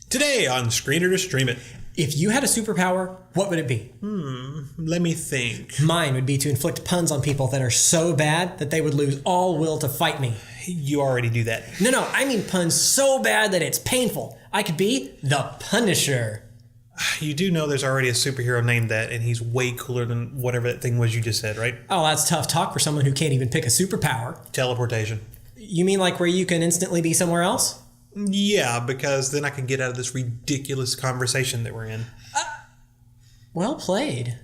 Today on Screener to Stream It. If you had a superpower, what would it be? Let me think. Mine would be to inflict puns on people that are so bad that they would lose all will to fight me. You already do that. No, I mean puns so bad that it's painful. I could be the Punisher. You do know there's already a superhero named that, and he's way cooler than whatever that thing was you just said, right? Oh, that's tough talk for someone who can't even pick a superpower. Teleportation. You mean like where you can instantly be somewhere else? Yeah, because then I can get out of this ridiculous conversation that we're in. Well played.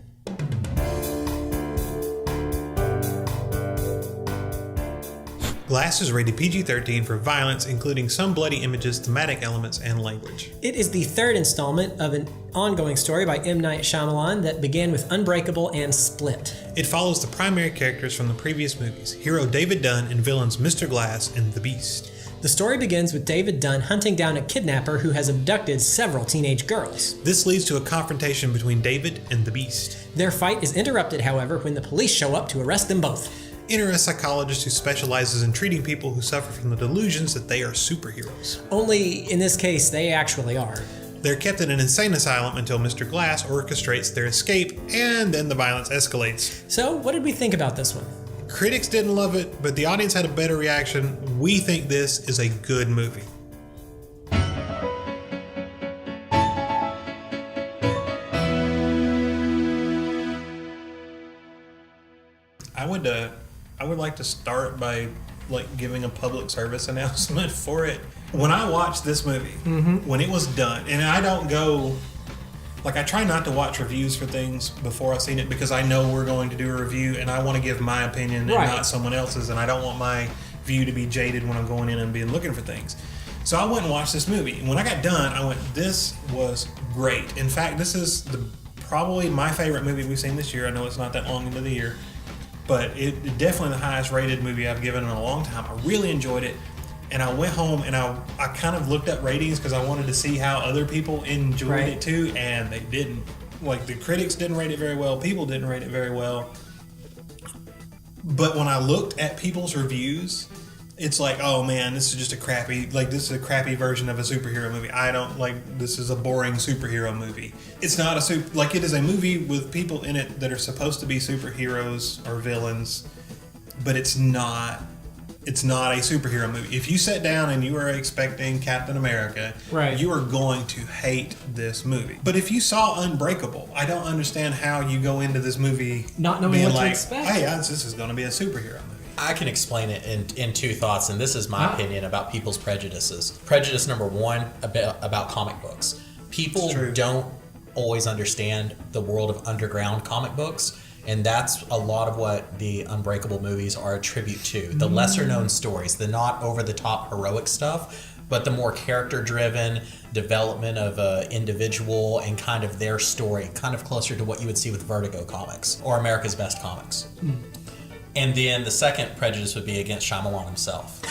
Glass is rated PG-13 for violence, including some bloody images, thematic elements, and language. It is the third installment of an ongoing story by M. Night Shyamalan that began with Unbreakable and Split. It follows the primary characters from the previous movies, hero David Dunn and villains Mr. Glass and the Beast. The story begins with David Dunn hunting down a kidnapper who has abducted several teenage girls. This leads to a confrontation between David and the Beast. Their fight is interrupted, however, when the police show up to arrest them both. Enter a psychologist who specializes in treating people who suffer from the delusions that they are superheroes. Only, in this case, they actually are. They're kept in an insane asylum until Mr. Glass orchestrates their escape, and then the violence escalates. So, what did we think about this one? Critics didn't love it, but the audience had a better reaction. We think this is a good movie. I would like to start by giving a public service announcement for it. When I watched this movie, when it was done, and I don't go, I try not to watch reviews for things before I've seen it because I know we're going to do a review and I want to give my opinion and not someone else's, and I don't want my view to be jaded when I'm going in and being looking for things. So I went and watched this movie, and when I got done, I went, this was great. In fact, this is probably my favorite movie we've seen this year. I know it's not that long into the year, but it definitely the highest rated movie I've given in a long time. I really enjoyed it. And I went home and I kind of looked up ratings because I wanted to see how other people enjoyed it too, and they didn't. The critics didn't rate it very well, people didn't rate it very well. But when I looked at people's reviews, it's oh man, this is just a crappy, this is a crappy version of a superhero movie. I don't this is a boring superhero movie. It's not it is a movie with people in it that are supposed to be superheroes or villains, but it's not a superhero movie. If you sat down and you were expecting Captain America, you are going to hate this movie. But if you saw Unbreakable, I don't understand how you go into this movie not knowing being what to expect. Hey, this is going to be a superhero movie. I can explain it in two thoughts, and this is my opinion about people's prejudices. Prejudice number one about comic books. People don't always understand the world of underground comic books. And that's a lot of what the Unbreakable movies are a tribute to. The lesser known stories, the not over the top heroic stuff, but the more character driven development of an individual and kind of their story, kind of closer to what you would see with Vertigo comics or America's Best Comics. And then the second prejudice would be against Shyamalan himself.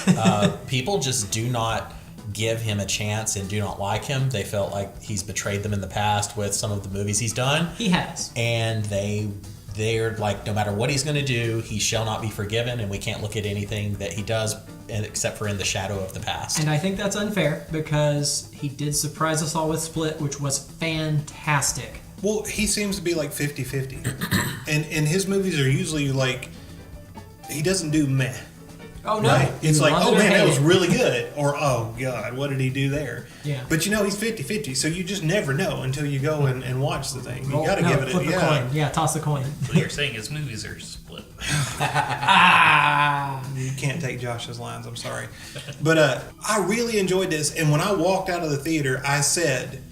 People just do not give him a chance and do not like him. They felt like he's betrayed them in the past with some of the movies he's done. He has. And they're no matter what he's going to do, he shall not be forgiven, and we can't look at anything that he does except for in the shadow of the past. And I think that's unfair because he did surprise us all with Split, which was fantastic. Well, he seems to be 50-50. and his movies are usually he doesn't do meh. Oh, no. Right? It's oh man, that was really good. Or, oh God, what did he do there? Yeah. But he's 50-50, so you just never know until you go and watch the thing. You got to give it flip the coin. Yeah, toss the coin. So you're saying his movies are split. You can't take Josh's lines, I'm sorry. But I really enjoyed this, and when I walked out of the theater, I said,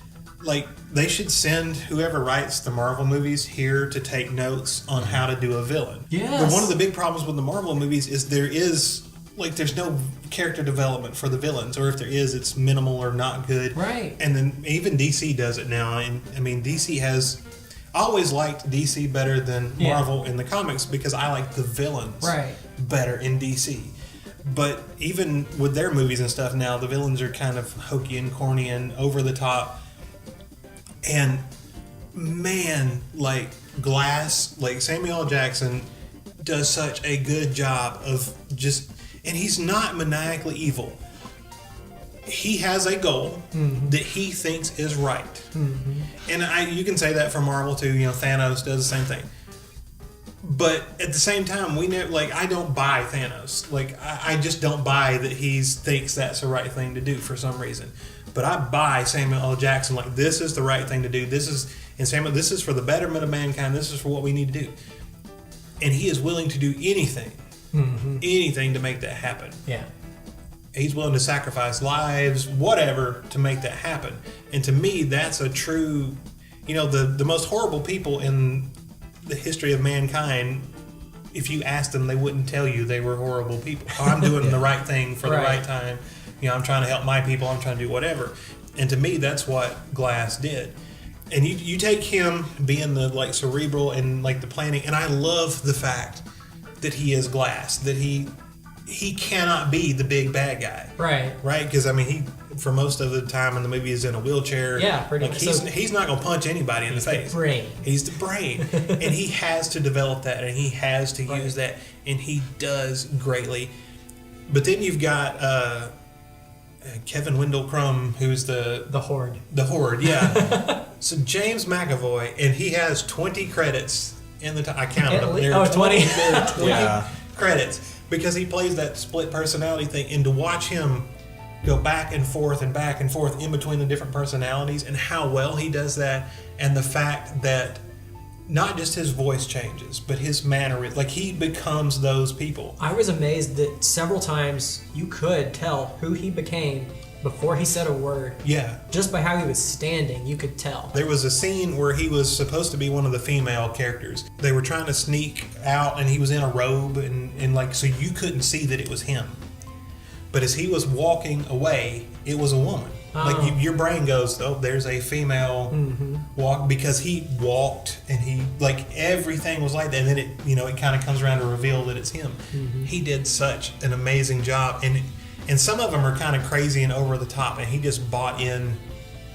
they should send whoever writes the Marvel movies here to take notes on how to do a villain. Yes. But one of the big problems with the Marvel movies is there's no character development for the villains, or if there is, it's minimal or not good. Right. And then even DC does it now. And I mean, DC has... I always liked DC better than Marvel in the comics because I like the villains better in DC. But even with their movies and stuff now, the villains are kind of hokey and corny and over the top. And man, Glass, Samuel L. Jackson does such a good job of and he's not maniacally evil. he has a goal that he thinks is right. And you can say that for Marvel too. Thanos does the same thing. But at the same time, I don't buy Thanos. I just don't buy that he thinks that's the right thing to do for some reason. But I buy Samuel L. Jackson. This is the right thing to do. This is for the betterment of mankind. This is for what we need to do. And he is willing to do anything to make that happen. Yeah. He's willing to sacrifice lives, whatever, to make that happen. And to me, that's a true, the most horrible people in the history of mankind, if you asked them, they wouldn't tell you they were horrible people. I'm doing the right thing for the right time. I'm trying to help my people. I'm trying to do whatever. And to me, that's what Glass did. And you take him being the cerebral and the planning, and I love the fact that he is Glass, that he cannot be the big bad guy. Right? Because, he, for most of the time in the movie, is in a wheelchair. Yeah, pretty much. He's not going to punch anybody in the face. He's the brain. And he has to develop that, and he has to use that, and he does greatly. But then you've got Kevin Wendell Crumb, who's the Horde. The Horde, yeah. So James McAvoy, and he has 20 credits in the I counted them. There are 20. There are 20 credits because he plays that split personality thing, and to watch him go back and forth in between the different personalities, and how well he does that, and the fact that not just his voice changes, but his mannerism, he becomes those people. I was amazed that several times you could tell who he became before he said a word. Yeah. Just by how he was standing, you could tell. There was a scene where he was supposed to be one of the female characters. They were trying to sneak out, and he was in a robe, and so you couldn't see that it was him. But as he was walking away, it was a woman. Oh. Your brain goes, oh, there's a female walk, because he walked and he everything was like that, and then it kind of comes around to reveal that it's him. He did such an amazing job, and some of them are kind of crazy and over the top, and he just bought in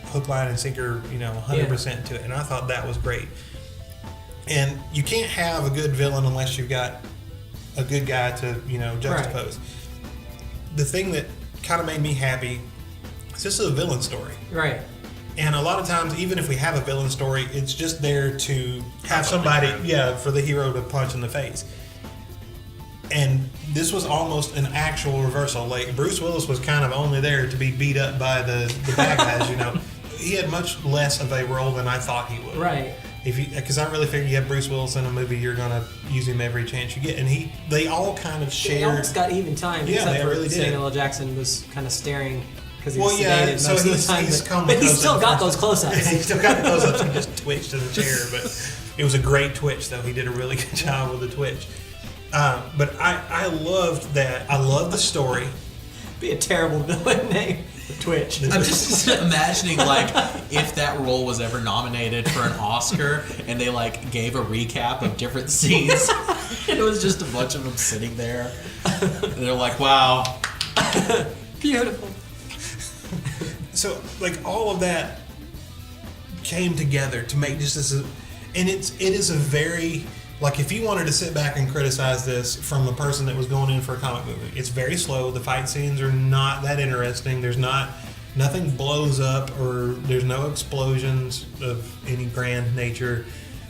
hook, line, and sinker, 100% to it, and I thought that was great. And you can't have a good villain unless you've got a good guy to juxtapose. Right. The thing that kind of made me happy, this is a villain story. Right. And a lot of times, even if we have a villain story, it's just there to have somebody, for the hero to punch in the face. And this was almost an actual reversal. Bruce Willis was kind of only there to be beat up by the bad guys, He had much less of a role than I thought he would. Right. Because I really figured you have Bruce Willis in a movie, you're going to use him every chance you get. And they all kind of shared. They almost got even time. Yeah, they really did. Samuel L. Jackson was kind of staring because he was sedated most of the time. But he still got those close-ups. He still got the close-ups. He just twitched in the chair. But it was a great twitch, though. He did a really good job with the twitch. But I loved that. I love the story. Be a terrible villain name. Twitch. I'm just imagining if that role was ever nominated for an Oscar and they gave a recap of different scenes. It was just a bunch of them sitting there. And they're like, wow. Beautiful. So all of that came together to make just this, and it is a very, if you wanted to sit back and criticize this from a person that was going in for a comic movie, it's very slow. The fight scenes are not that interesting. Nothing blows up, or there's no explosions of any grand nature.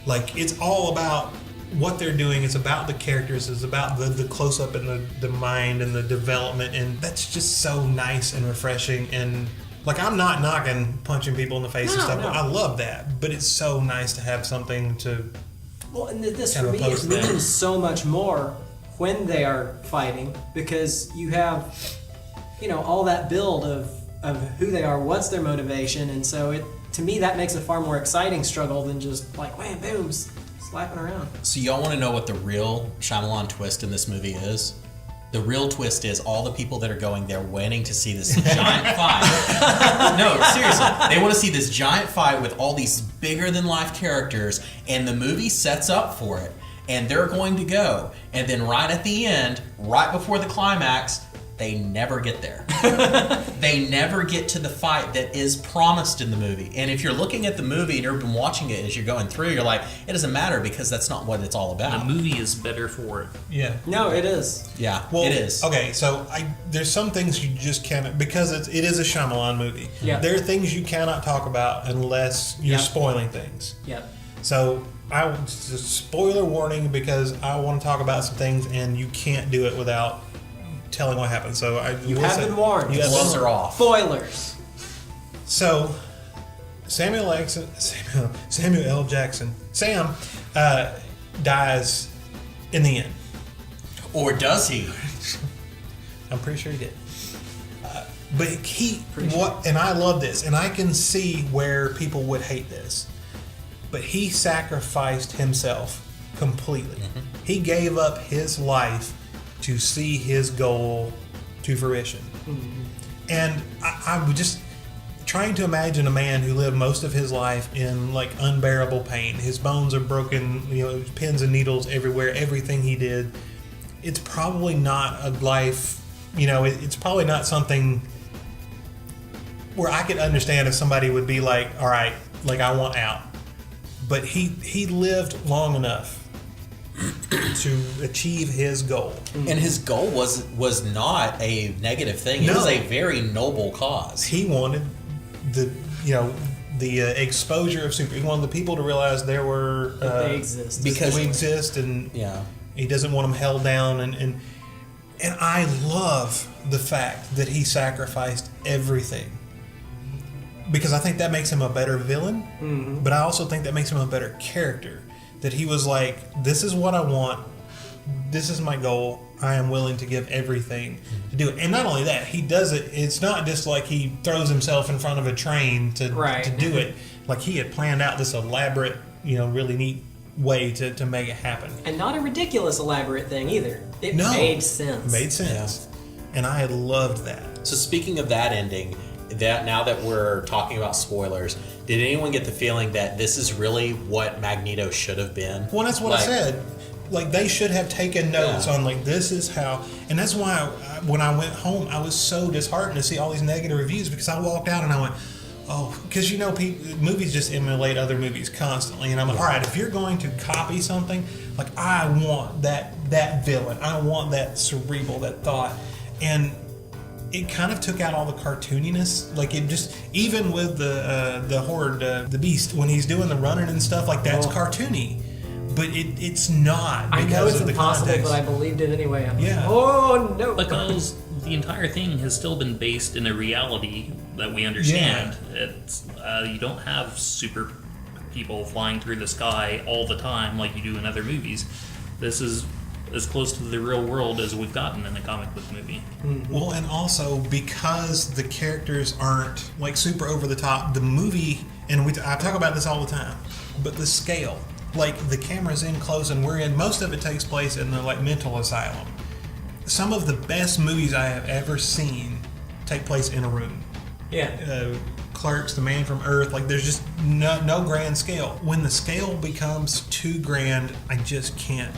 It's all about what they're doing. It's about the characters. It's about the close up and the mind and the development, and that's just so nice and refreshing. And I'm not knocking punching people in the face and stuff. No. I love that, but it's so nice to have something to. Well, and this for me, it means so much more when they are fighting, because you have, all that build of who they are, what's their motivation, and so to me that makes a far more exciting struggle than just wham, boom, slapping around. So y'all want to know what the real Shyamalan twist in this movie is? The real twist is all the people that are going there waiting to see this giant fight. No, seriously. They want to see this giant fight with all these bigger than life characters, and the movie sets up for it. And they're going to go. And then right at the end, right before the climax, they never get there. They never get to the fight that is promised in the movie. And if you're looking at the movie and you've been watching it as you're going through, you're like, it doesn't matter because that's not what it's all about. The movie is better for it. Yeah. No, it is. Yeah, Well, it is. Okay, so there's some things you just cannot, because it is a Shyamalan movie. Yeah. There are things you cannot talk about unless you're Yep. spoiling things. Yep. So just spoiler warning, because I want to talk about some things and you can't do it without telling what happened. So You have been warned. You have Gloves been are off. Spoilers. So Samuel L. Jackson, Sam, dies in the end. Or does he? I'm pretty sure he did. But and I love this, and I can see where people would hate this. But he sacrificed himself completely. Mm-hmm. He gave up his life to see his goal to fruition. Mm-hmm. And I was just trying to imagine a man who lived most of his life in like unbearable pain. His bones are broken, pins and needles everywhere, everything he did. It's probably not a life, it's probably not something where I could understand if somebody would be like, all right, like I want out. But he lived long enough to achieve his goal. And his goal was not a negative thing. It No. was a very noble cause. He wanted the exposure of super. He wanted the people to realize there were They exist. because- we exist, and Yeah. he doesn't want them held down. And I love the fact that he sacrificed everything, because I think that makes him a better villain. Mm-hmm. But I also think that makes him a better character. That he was like, this is what I want. This is my goal. I am willing to give everything to do it. And not only that, he does it. It's not just like he throws himself in front of a train to do it. Like he had planned out this elaborate, really neat way to make it happen. And not a ridiculous, elaborate thing either. It No. made sense. Made sense. And I loved that. So speaking of that ending, that now that we're talking about spoilers, did anyone get the feeling that this is really what Magneto should have been? Well, that's what I said. Like, they should have taken notes on, like, this is how... And that's why when I went home, I was so disheartened to see all these negative reviews, because I walked out and I went, oh... Because, movies just emulate other movies constantly. And I'm like, all right, if you're going to copy something, like, I want that villain. I want that cerebral, that thought. And it kind of took out all the cartooniness. Like, it just... Even with the Horde, the Beast, when he's doing the running and stuff, like, that's cartoony. But it's not. I know it's of the impossible, context. but I believed it anyway. I'm Yeah. like, oh no! Because the entire thing has still been based in a reality that we understand. It's you don't have super people flying through the sky all the time like you do in other movies. This is as close to the real world as we've gotten in a comic book movie. Well, and also because the characters aren't like super over the top, the movie, and I talk about this all the time, but the scale, like the camera's in close and most of it takes place in the like mental asylum. Some of the best movies I have ever seen take place in a room. Yeah. Clerks, The Man from Earth, like there's just no grand scale. When the scale becomes too grand, I just can't,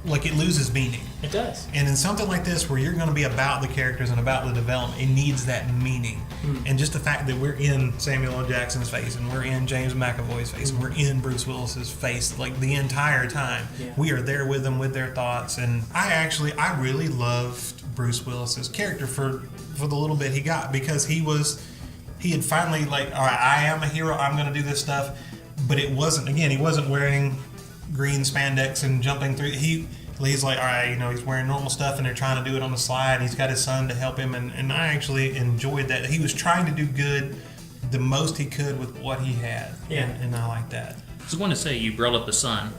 like it loses meaning. It does. And in something like this, where you're going to be about the characters and about the development, it needs that meaning. And just the fact that we're in Samuel L. Jackson's face, and we're in James McAvoy's face, and we're in Bruce Willis's face, like the entire time. Yeah. We are there with them, with their thoughts. And I really loved Bruce Willis's character for the little bit he got, because he had finally like, all right, I am a hero, I'm going to do this stuff. But it wasn't, again, he wasn't wearing green spandex and jumping through. He's like, all right, he's wearing normal stuff and they're trying to do it on the slide. He's got his son to help him, and I actually enjoyed that. He was trying to do good the most he could with what he had. Yeah. And I like that. I was going to say, you brought up the son.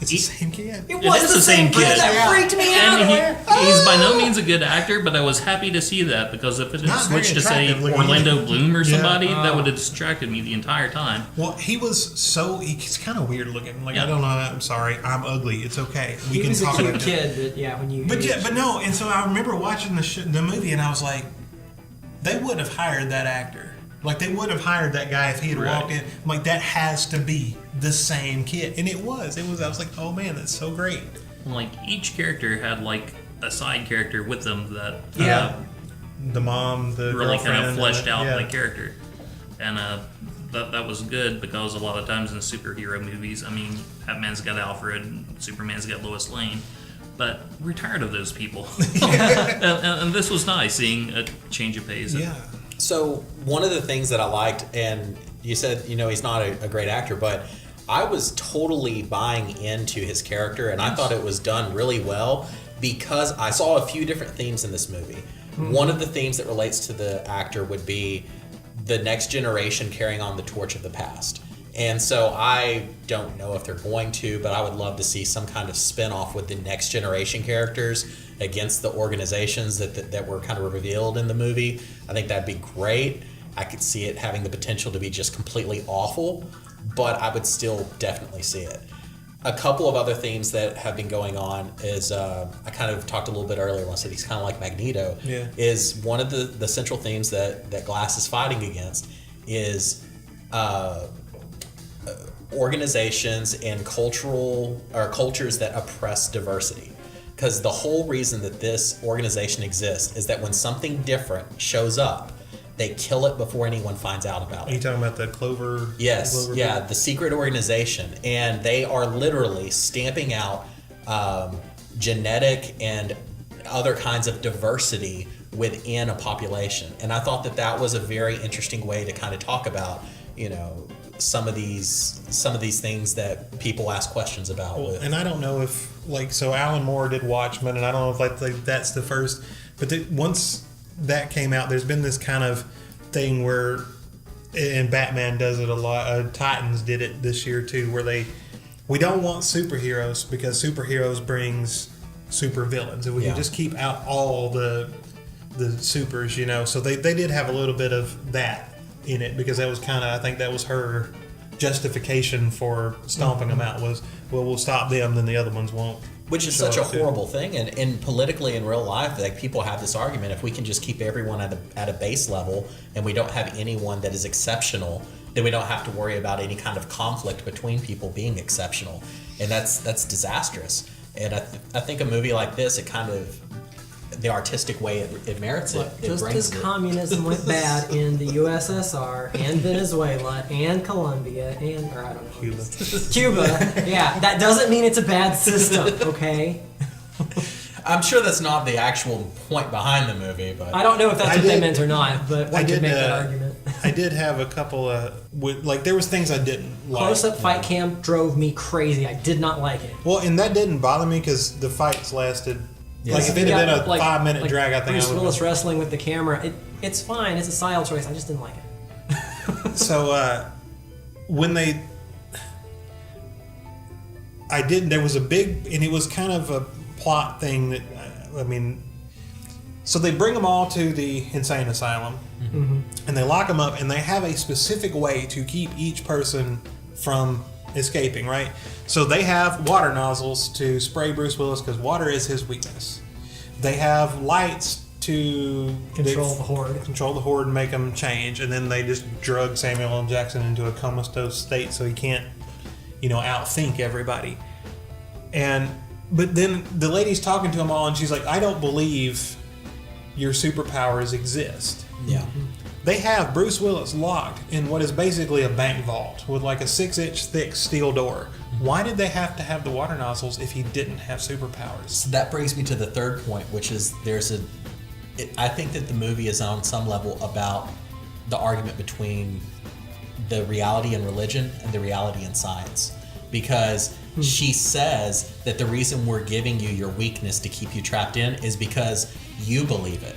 It's the same kid. It It was is the same kid kid. that freaked me out. And he's by no means a good actor, but I was happy to see that, because if it had Not very switched to, say, attractive looking. Orlando Bloom or Yeah. somebody, that would have distracted me the entire time. Well, he's kind of weird looking. Like, Yeah. I don't know. I'm sorry. I'm ugly. It's okay. We He can was a talk cute about it. kid, but But no. And so I remember watching the movie, and I was like, they would have hired that actor. Like, they would have hired that guy if he had Right. walked in. I'm like, that has to be the same kid. And it was. I was like, oh man, that's so great. Like, each character had, like, a side character with them that the mom, the really kind of girlfriend, fleshed out yeah. the character, and that was good because a lot of times in superhero movies, I mean, Batman's got Alfred, Superman's got Lois Lane, but we're tired of those people. and this was nice seeing a change of pace. Yeah. So one of the things that I liked, and you said, he's not a great actor, but I was totally buying into his character, and I thought it was done really well because I saw a few different themes in this movie. Mm-hmm. One of the themes that relates to the actor would be the next generation carrying on the torch of the past. And so I don't know if they're going to, but I would love to see some kind of spin-off with the next generation characters against the organizations that were kind of revealed in the movie. I think that'd be great. I could see it having the potential to be just completely awful, but I would still definitely see it. A couple of other themes that have been going on is, I kind of talked a little bit earlier when I said he's kind of like Magneto, is one of the central themes that Glass is fighting against is organizations and cultures that oppress diversity. Because the whole reason that this organization exists is that when something different shows up, they kill it before anyone finds out about it. Are you talking about the Clover? Yes, Clover yeah, group? the secret organization. And they are literally stamping out genetic and other kinds of diversity within a population. And I thought that was a very interesting way to kind of talk about, some of these things that people ask questions about. Well, and I don't know if, so Alan Moore did Watchmen, and I don't know if that's the first, but once that came out, there's been this kind of thing where, and Batman does it a lot, Titans did it this year too, where we don't want superheroes because superheroes brings super villains, and we can just keep out all the supers, so they did have a little bit of that in it, because that was kind of, I think that was her justification for stomping them out, was, well, we'll stop them, then the other ones won't. Which is such a horrible thing, and politically in real life, people have this argument: if we can just keep everyone at a base level, and we don't have anyone that is exceptional, then we don't have to worry about any kind of conflict between people being exceptional, and that's disastrous. And I think a movie like this, it kind of, the artistic way it merits it. Just as communism went bad in the USSR and Venezuela and Colombia and, or I don't know, Cuba, yeah, that doesn't mean it's a bad system, okay? I'm sure that's not the actual point behind the movie, but I don't know if that's what they meant or not, but one could make that argument. I did have a couple of, there was things I didn't like. Close-up fight cam drove me crazy. I did not like it. Well, and that didn't bother me because the fights lasted. Yes. If it had been a 5-minute drag, I think Bruce I would. Willis wrestling with the camera, it's fine. It's a style choice. I just didn't like it. So when there was a big, and it was kind of a plot thing that, so they bring them all to the insane asylum, and they lock them up, and they have a specific way to keep each person from escaping, right? So they have water nozzles to spray Bruce Willis because water is his weakness. They have lights to control the horde and make him change, and then they just drug Samuel L. Jackson into a comatose state so he can't, outthink everybody. But then the lady's talking to them all, and she's like, "I don't believe your superpowers exist." Yeah. They have Bruce Willis locked in what is basically a bank vault with like a 6-inch thick steel door. Why did they have to have the water nozzles if he didn't have superpowers? So that brings me to the third point, which is I think that the movie is on some level about the argument between the reality in religion and the reality in science. Because she says that the reason we're giving you your weakness to keep you trapped in is because you believe it.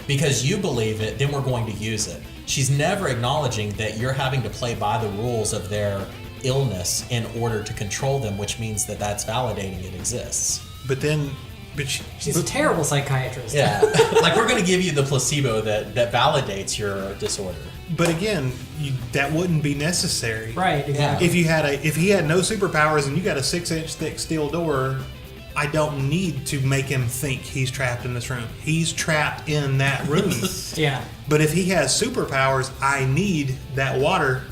Because you believe it, then we're going to use it. She's never acknowledging that you're having to play by the rules of their illness in order to control them, which means that that's validating it exists. She's a terrible psychiatrist. Yeah. Like, we're going to give you the placebo that validates your disorder. But again, that wouldn't be necessary. Right, exactly. If he had no superpowers and you got a 6-inch thick steel door, I don't need to make him think he's trapped in this room. He's trapped in that room. Yeah. But if he has superpowers, I need that water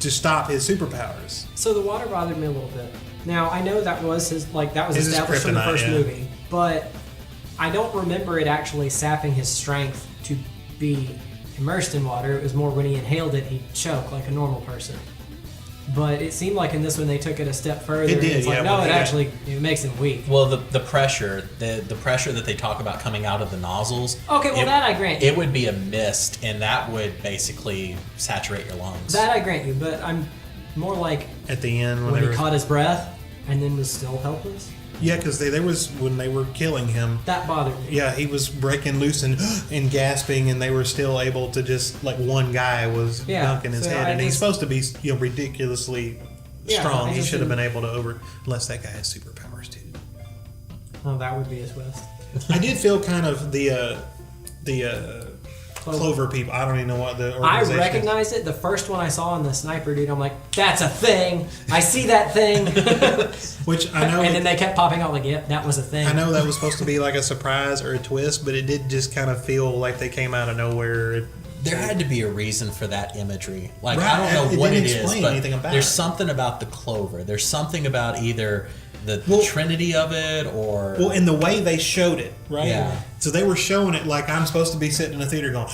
to stop his superpowers. So the water bothered me a little bit. Now, I know that was established from the first movie, but I don't remember it actually sapping his strength to be immersed in water. It was more when he inhaled it, he'd choke like a normal person. But it seemed like in this one they took it a step further. It did, it's like, yeah, no, well, it yeah. actually it makes him weak. Well, the pressure, the pressure that they talk about coming out of the nozzles. Okay, well, that I grant you. It would be a mist, and that would basically saturate your lungs. That I grant you, but I'm more like At the end, when he caught his breath and then was still helpless. yeah, because there was when they were killing him. That bothered me. Yeah, he was breaking loose and gasping, and they were still able to just like one guy was dunking his so head, I and he's just- supposed to be ridiculously Yeah, strong. I He just should have been didn't- able to unless that guy has superpowers too. Oh, that would be a twist. I did feel kind of the Clover people. I don't even know what the I organization is. recognized it. The first one I saw in the sniper dude, I'm like, that's a thing. I see that thing. Which I know. And then they kept popping out like, yep, that was a thing. I know that was supposed to be like a surprise or a twist, but it did just kind of feel like they came out of nowhere. There had to be a reason for that imagery. Like, Right, I don't know it what didn't it is, explain but anything about there's it. something about the clover. There's something about either the trinity of it or... Well, in the way they showed it, right? Yeah. So they were showing it like I'm supposed to be sitting in a theater going,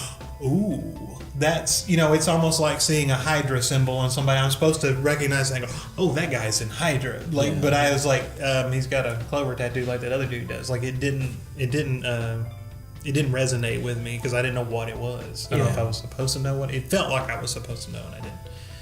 ooh, that's, it's almost like seeing a Hydra symbol on somebody. I'm supposed to recognize and go, oh, that guy's in Hydra. Like, but I was like, he's got a clover tattoo like that other dude does. Like, it didn't resonate with me because I didn't know what it was. I don't know if I was supposed to know what it felt like. I was supposed to know, and I didn't.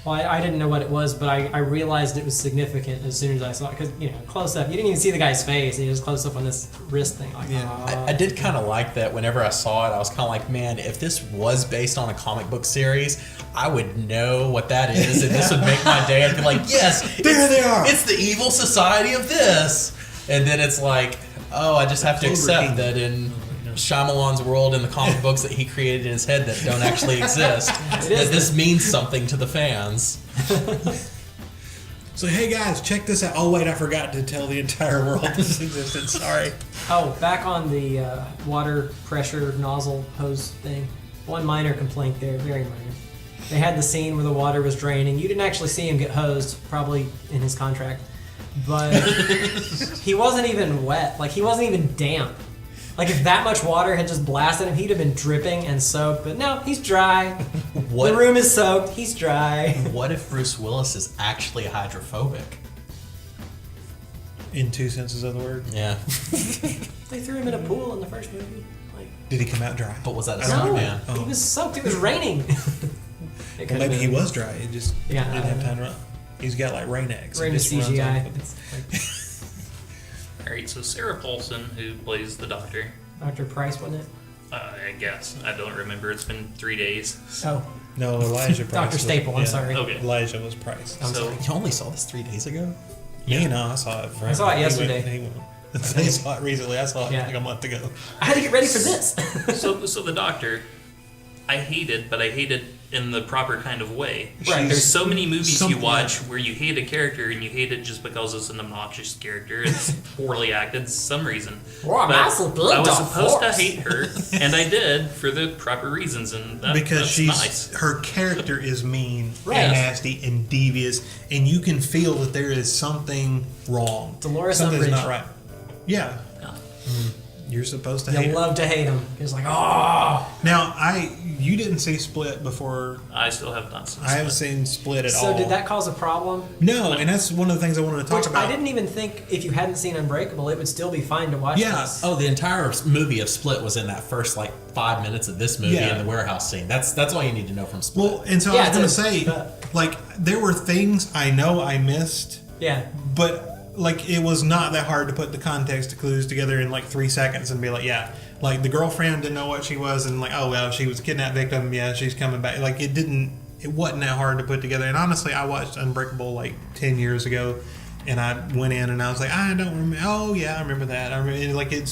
Well, I didn't know what it was, but I realized it was significant as soon as I saw it. Because, close up, you didn't even see the guy's face. He was close up on this wrist thing. Like, I did kind of like that. Whenever I saw it, I was kind of like, man, if this was based on a comic book series, I would know what that is, and this would make my day. I'd be like, yes, There they are. It's the evil society of this. And then it's like, oh, I just have to Clover accept Kingdom. that in Shyamalan's world and the comic books that he created in his head that don't actually exist, that this means something to the fans. So, hey guys, check this out. Oh, wait, I forgot to tell the entire world this existed. Sorry. Oh, back on the water pressure nozzle hose thing. One minor complaint there, very minor. They had the scene where the water was draining. You didn't actually see him get hosed, probably in his contract. But he wasn't even wet. Like, he wasn't even damp. Like, if that much water had just blasted him, he'd have been dripping and soaked. But no, he's dry. What? The room is soaked. He's dry. What if Bruce Willis is actually hydrophobic? In two senses of the word. Yeah. They threw him in a pool in the first movie. Like, Did he come out dry? But was that a I don't stunt know. man? he was soaked. It was raining. It Well, could've maybe he been- was dry. It just Yeah, didn't I have don't time to run. He's got like rain eggs. Rain It is just runs CGI. off of it. It's like All right, so Sarah Paulson, who plays the Doctor, Dr. Price, wasn't it? I guess I don't remember. It's been 3 days. Oh, No, Elijah Price. Dr. was- Staple, I'm sorry. Okay. Elijah was Price. I'm So sorry. You only saw this 3 days ago? Me, no, I saw it. I saw it yesterday. He saw it recently. I saw it Yeah. like a month ago. I had to get ready for this. so the Doctor, I hated, but I hated in the proper kind of way. Right. There's so many movies you something- watch where you hate a character and you hate it just because it's an obnoxious character. It's poorly acted for some reason. Well, But that's a bit I was of supposed force. to hate her, and I did for the proper reasons, and Because that's she's nice. her character is mean Right. and nasty and devious, and you can feel that there is something wrong. Dolores Something's Umbridge. not right. Yeah, Yeah. you're supposed to hate You her. love to hate him. It's like, oh. Now, you didn't see Split before. I still have not seen I haven't Split. seen Split at So all. did that cause a problem? No, and that's one of the things I wanted to talk Which about. I didn't even think if you hadn't seen Unbreakable, it would still be fine to watch Yeah. this. Oh, the entire movie of Split was in that first 5 minutes of this movie Yeah. in the warehouse scene. That's all you need to know from Split. Well, and so Yeah, I was going to it's say, like, there were things I know I missed, Yeah. but like it was not that hard to put the context clues together in like 3 seconds and be like, yeah, like the girlfriend didn't know what she was, and like, oh well, she was a kidnapped victim. Yeah, she's coming back. Like it wasn't that hard to put together. And honestly, I watched Unbreakable like 10 years ago, and I went in and I was like, I don't remember. Oh yeah, I remember that. I remember. Like it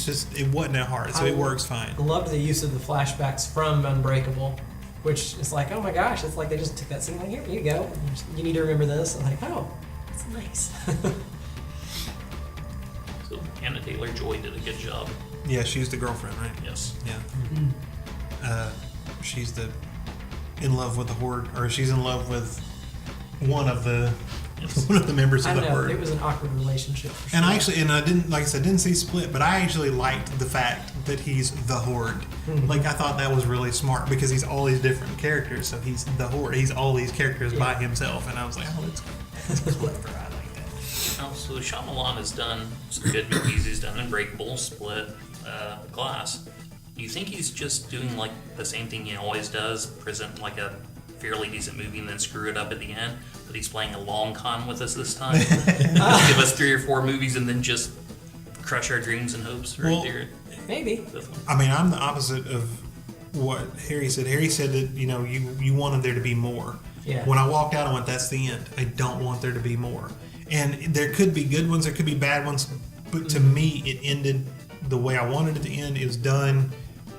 wasn't that hard, so it works fine. I loved the use of the flashbacks from Unbreakable, which is like, oh my gosh, it's like they just took that scene, like, here you go. You need to remember this. I'm like, oh, it's nice. So Anna Taylor-Joy did a good job. Yeah, she's the girlfriend, right? Yes. Yeah. She's in love with the horde, or she's in love with one of the one of the members I of the know Horde. it was an awkward relationship. For And sure. I didn't, like I said, didn't see Split, but I actually liked the fact that he's the Horde. Mm-hmm. Like, I thought that was really smart because he's all these different characters. So he's the Horde. He's all these characters by himself. And I was like, oh, that's clever. I like that. Oh, so Shyamalan has done some good movies. He's done Unbreakable, Split, Glass. Do you think he's just doing like the same thing he always does, present like a fairly decent movie and then screw it up at the end? But he's playing a long con with us this time. Just give us 3 or 4 movies and then just crush our dreams and hopes right there. Maybe. I mean, I'm the opposite of what Harry said. Harry said that, you wanted there to be more. Yeah. When I walked out, I went, that's the end. I don't want there to be more. And there could be good ones, there could be bad ones, but to me, it ended the way I wanted it to end. It was done.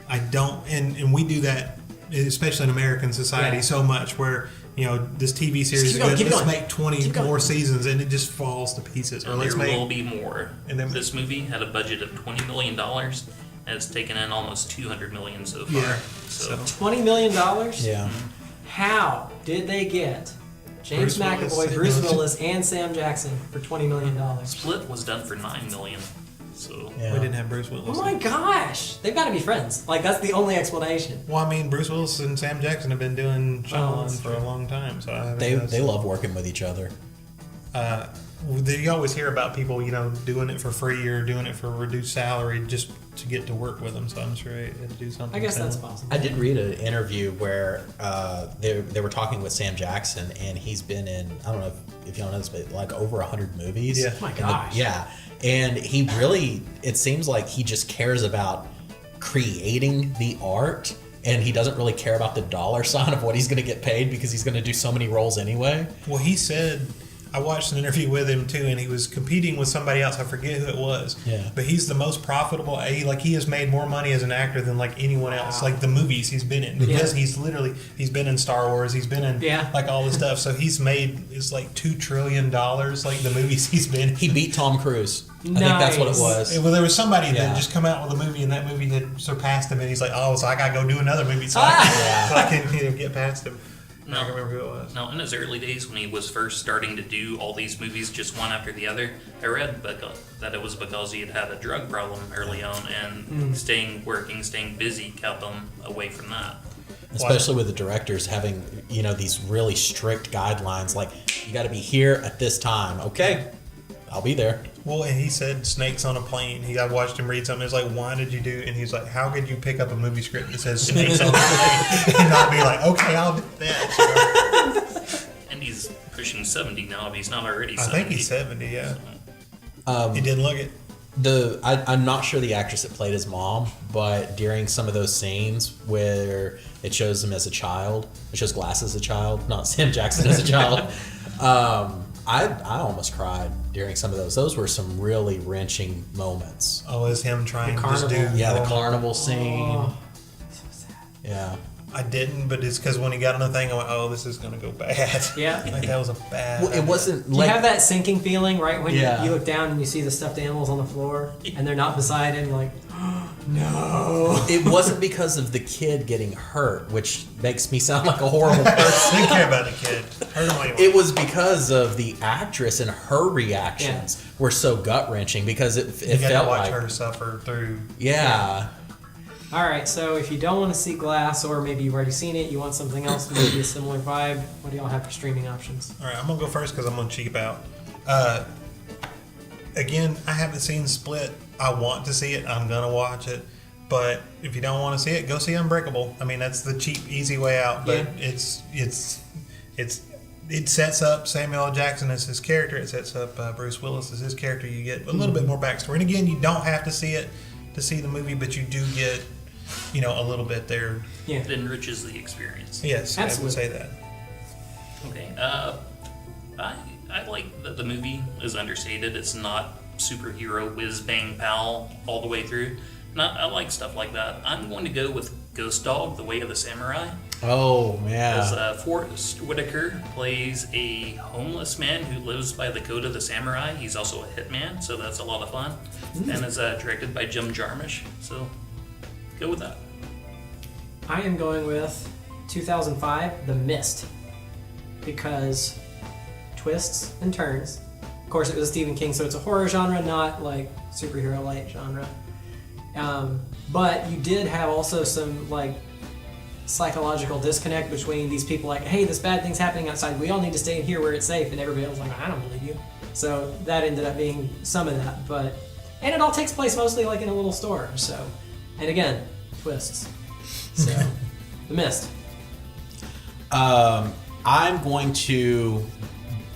I don't, and we do that, especially in American society, so much where, this TV series is good. Let's make 20 more seasons, and it just falls to pieces. Or And let's there make will be more. And then- This movie had a budget of $20 million, and it's taken in almost $200 million so far. Yeah. So $20 million? Yeah. How did they get James Bruce McAvoy, Willis. Bruce Willis, and Sam Jackson for $20 million? Split was done for $9 million. So Yeah. we didn't have Bruce Willis. Oh my gosh! They've got to be friends. Like, that's the only explanation. Well, I mean, Bruce Willis and Sam Jackson have been doing Shyamalan for a long time, so I They love working with each other. You always hear about people, doing it for free or doing it for a reduced salary just to get to work with them. So I'm sure they had to do something. I guess that's similar. possible. I did read an interview where they were talking with Sam Jackson, and he's been in, I don't know if y'all know this, but like over 100 movies. Yeah. Oh my gosh. And he really, it seems like he just cares about creating the art, and he doesn't really care about the dollar sign of what he's going to get paid because he's going to do so many roles anyway. Well, he said, I watched an interview with him too, and he was competing with somebody else. I forget who it was. Yeah. But he's the most profitable. He has made more money as an actor than like anyone else. Like the movies he's been in, because he's been in Star Wars. He's been in like all the stuff. So he's made it's like $2 trillion. Like the movies he's been in. He beat Tom Cruise. I think that's what it was. Well, there was somebody that just come out with a movie, and that movie had surpassed him, and he's like, "Oh, so I gotta go do another movie, so I can get past him." I don't remember who it was. Now, in his early days, when he was first starting to do all these movies just one after the other, I read that it was because he had had a drug problem early on, and staying busy kept him away from that. Especially with the directors having, these really strict guidelines, like, you got to be here at this time. Okay, I'll be there. Well, and he said snakes on a plane. I watched him read something. It was like, why did you do? And he's like, how could you pick up a movie script that says snakes on a plane and not be like, okay, I'll do that. And he's pushing 70 now, if he's not already 70. I think he's 70, yeah. He didn't look it. I'm not sure the actress that played his mom, but during some of those scenes where it shows him as a child, it shows Glass as a child, not Sam Jackson as a child. I almost cried during some of those. Those were some really wrenching moments. Oh, is him trying to just do... Yeah, the carnival scene. Oh, so sad. Yeah. I didn't, but it's because when he got on the thing, I went, oh, this is going to go bad. Yeah. Like, that was a bad... Well, it wasn't Do you have that sinking feeling right when Yeah. you look down and you see the stuffed animals on the floor and they're not beside him? You're like, no. It wasn't because of the kid getting hurt, which makes me sound like a horrible person. Didn't care about the kid. Hurt him anyway. It was because of the actress and her reactions were so gut wrenching because it You got felt to watch like her suffer through... yeah. All right, so if you don't want to see Glass, or maybe you've already seen it, you want something else, maybe a similar vibe, what do y'all have for streaming options? All right, I'm going to go first because I'm going to cheap out. Again, I haven't seen Split. I want to see it. I'm going to watch it. But if you don't want to see it, go see Unbreakable. I mean, that's the cheap, easy way out. But it sets up Samuel L. Jackson as his character. It sets up Bruce Willis as his character. You get a little bit more backstory. And again, you don't have to see it to see the movie, but you do get, a little bit there. Yeah. It enriches the experience. Yes, Absolutely. I would say that. Okay. I like that the movie is understated. It's not superhero whiz bang pal all the way through. I like stuff like that. I'm going to go with Ghost Dog: The Way of the Samurai. Oh, yeah. As Forrest Whitaker plays a homeless man who lives by the code of the samurai. He's also a hitman, so that's a lot of fun. And is directed by Jim Jarmusch. So go with that. I am going with 2005, The Mist, because twists and turns. Of course, it was Stephen King, so it's a horror genre, not like superhero light genre. But you did have also some like psychological disconnect between these people, like, hey, this bad thing's happening outside. We all need to stay in here where it's safe, and everybody else was like, I don't believe you. So that ended up being some of that, and it all takes place mostly like in a little store. So, and again, twists. So, The Mist. I'm going to.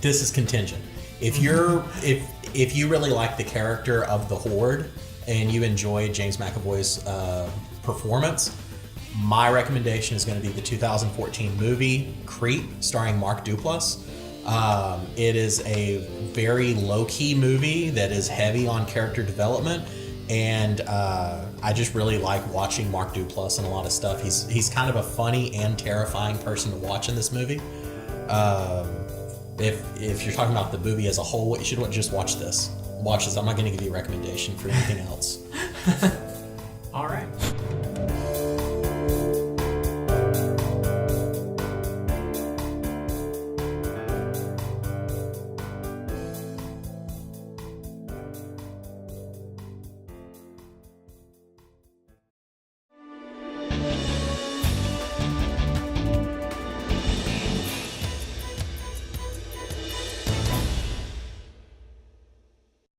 This is contingent. If you're if you really like the character of the Horde and you enjoy James McAvoy's performance, my recommendation is going to be the 2014 movie Creep, starring Mark Duplass. It is a very low-key movie that is heavy on character development, and I just really like watching Mark Duplass in a lot of stuff. He's kind of a funny and terrifying person to watch in this movie. If you're talking about the movie as a whole, you should just watch this. Watch this. I'm not going to give you a recommendation for anything else. All right.